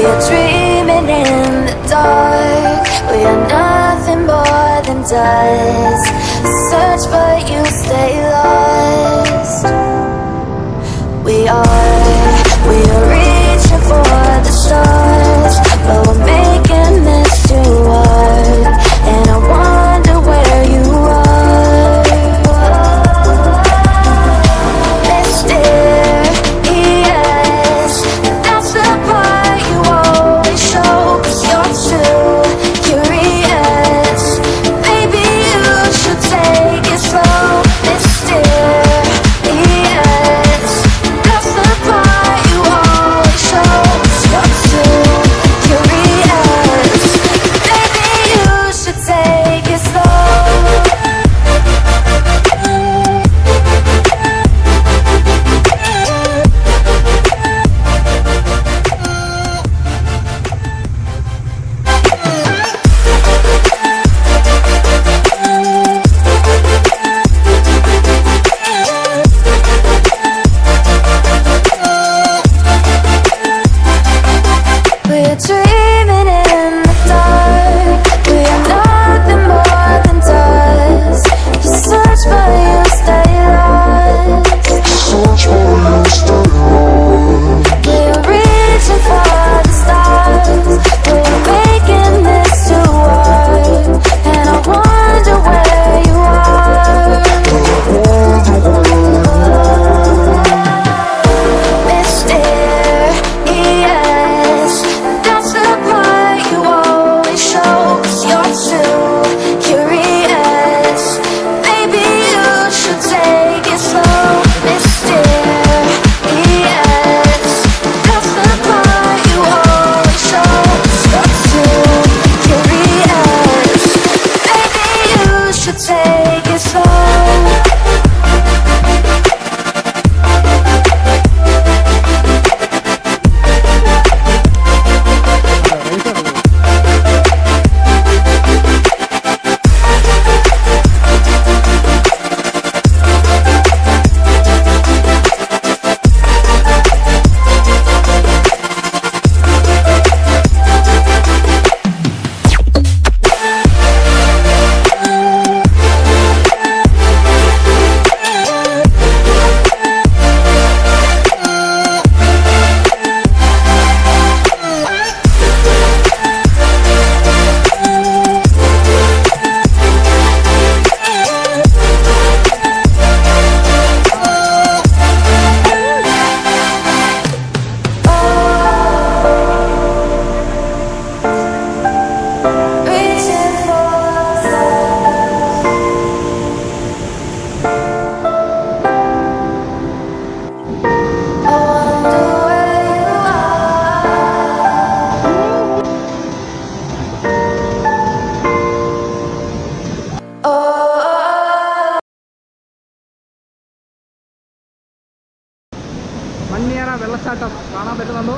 We are dreaming in the dark. We are nothing more than dust. Search but you stay lost. We are reaching for the stars, but we're making this too hard. And I wonder where you are. Mysterious, that's the part you always show. 'Cause you're too curious. Maybe you should take it slow. Mysterious, that's the part you always show. 'Cause you're too curious. Maybe you should take it slow. We're dreaming in the dark. We are nothing more than dust. You search but you stay lost. We're reaching for the stars. We're making this too hard. And I wonder where you are. Mysterious, that's the part you always show. 'Cause you're too curious. Maybe you should take it slow. Mysterious, that's the part you always show. 'Cause you're too curious. Maybe you should take it slow. Reaching for the stars. I wonder where you are. Oh. Manniera വെള്ളച്ചാട്ടം കാണാൻ പറ്റുന്നുണ്ടോ?